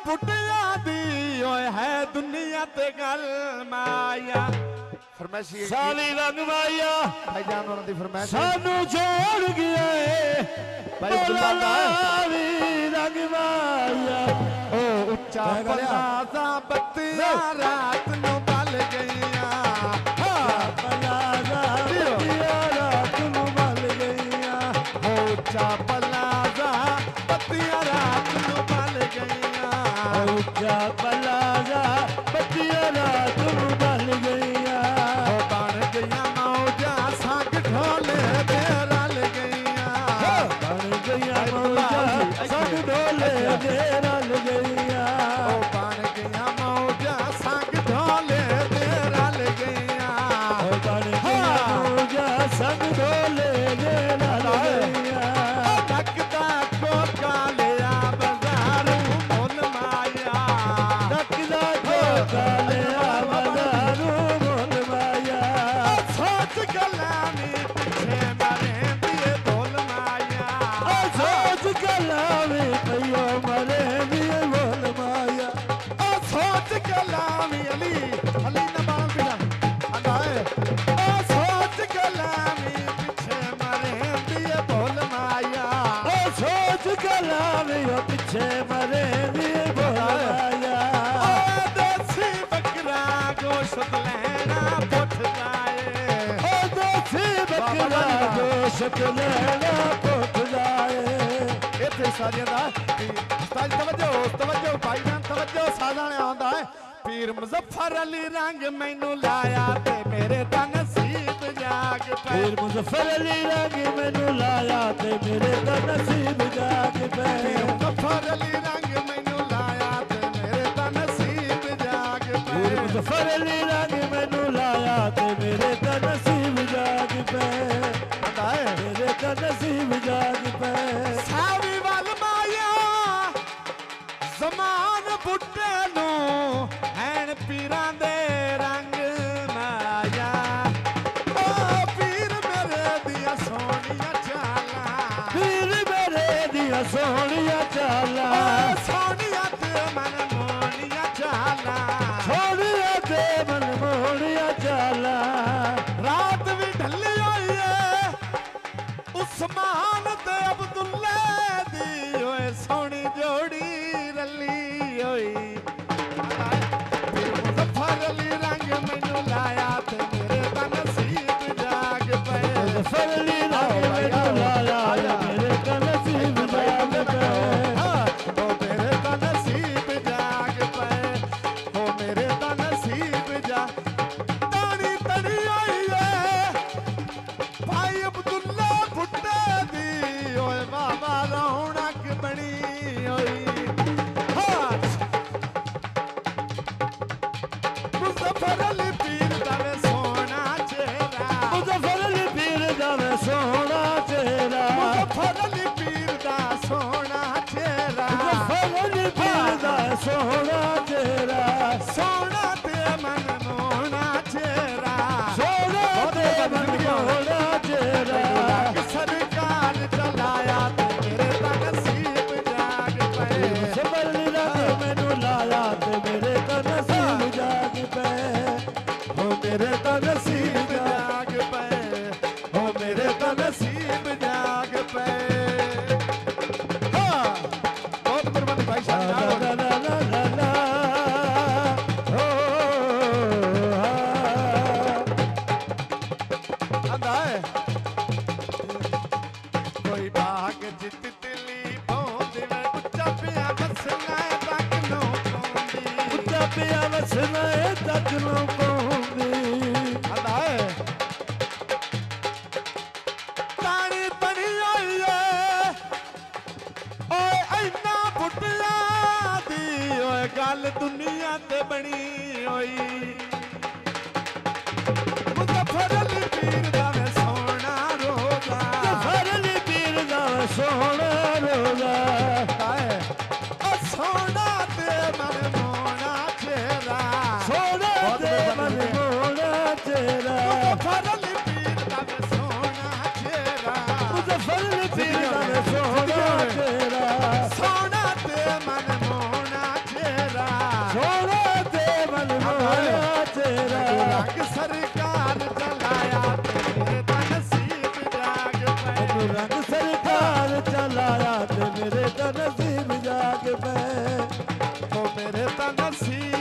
बुढ़िया दी ओए है दुनिया ते गल माया फरमाइशी साली रंग माया भाईजान उन्हां दी फरमाइश सानू जोड़ गया भाई अब्दुल्ला रंग माया ओ उच्चा पलाजा बत्तियां रात नू बल गईयां पलाजा बत्तियां रात नू बल गईयां ओ उच्चा पलाजा बत्तियां रात नू बल गईयां उच्चा पलाजा बत्तियां रात नू बल गईयां बन गईयां मौजा संग ढोले दे रल गईयां बन गईयां मौजा संग ढोले दे रल गईयां बन गईयां मौजा संग ढोले दे रल गईयां बन गईयां मौजा संग ढोले दे रल गईयां डकदा कोका लिया बाजारू मुल माया डकदा कोका लिया बाजारू मुल माया सोच गल्लां नी पिछे मरेंदी ए बोल माया सोच गल्लां वी पईओ मरेंदी ए बोल माया सोच गल्लां नी अली अली ना बाल बिना अंदाए सोच गल्लां नी पिछे मरेंदी ए बोल माया सोच गल्लां वी पिछे मरेंदी ए बोल माया देसी बकरा गोश्त लेना पुठ जाए देसी बकरा गोश्त लेना पुठ जाए इत्थे सारियां दा उस्ताद तवज्जो भाईजान तवज्जो साधाने आंदा है पीर मुजफ्फर अली रंग मैनू लाया ते मेरे दा नसीब जाग पे पीर मुजफ्फर अली रंग मैनू लाया ते मेरे दा नसीब जाग पे पीर मुजफ्फर अली रंग मैनू लाया ते मेरे दा नसीब जाग पे पीर मुजफ्फर अली रंग मैनू लाया ते मेरे दा नसीब जाग पे आंदा है मेरे दा नसीब जाग पे सावी वाल माया ज़मान बुड्ढे नू हैन पीरां दे रंग माया ओ पीर मेरे दिया सोनिया चाला पीर मेरे दिया सोनिया चाला सोनिया ते मन मोनिया चाला सोनिया ते मन मोनिया चाला रात भी ढली होई है उस्मान ते अब्दुल्ला दी ओए सोनी जोड़ी रली होई मुजफ्फर अली रंग मैनू लाया ते मेरे दा नसीब जाग पे मुजफ्फर अली रंग मैनू लाया मेरे दा नसीब जाग पे ओ मेरे दा नसीब जाग पे ओ मेरे दा नसीब जा तानी तड़ी होई है भाई अब्दुल्ला बुड्ढे दी ओए बाबा रौनक बनी होई मुजफ्फर अली पीर दा वे सोना चेहरा मुजफ्फर अली पीर दा वे सोना चेहरा मुजफ्फर अली पीर दा सोना चेहरा मुजफ्फर अली पीर दा सोना चेहरा सोना ते मन मोना चेहरा सोना ते मन मोना चेहरा सरकार चलाया ते मेरे दा नसीब जाग पे मुजफ्फर अली रंग मैनू लाया ते मेरे दा नसीब जाग पे ओ मेरे दा नसीब जाग पे ओ मेरे दा नसीब जाग पे हाँ बहुत मेहरबानी भाई साहब ला ला ला ला ला ओ आंदा है कोई बाग जित तिली पौंदी वे उच्चा पिया बसना तक नो पौंदी ਉੱਚਾ ਪਿਆ ਵਸਣਾ ਏ ਤੱਕ ਨੂੰ ਪਹੁੰਚਦੀ आंदा है तानी तनी होई है ओए इन्ना बुड्ढिया दी ओए गल दुनिया ते बनी होई मुजफ्फर अली पीर दा वे सोना रोजा ਮੁਜ਼ੱਫਰ ਅਲੀ ਪੀਰ ਦਾ ਸੋਹਣਾ ਰੋਜ਼ਾ ओ सोना ते मन मोना चेहरा ਸੋਹਣਾ ਤੇ ਮਨ ਮੋਹਣਾ ਚਿਹਰਾ मुजफ्फर अली पीर दा वे सोना चेहरा ਮੁਜ਼ੱਫਰ ਅਲੀ ਪੀਰ ਦਾ ਸੋਹਣਾ ਚਿਹਰਾ सोना ते मन मोना ਤਾਂ ਨਸੀਬ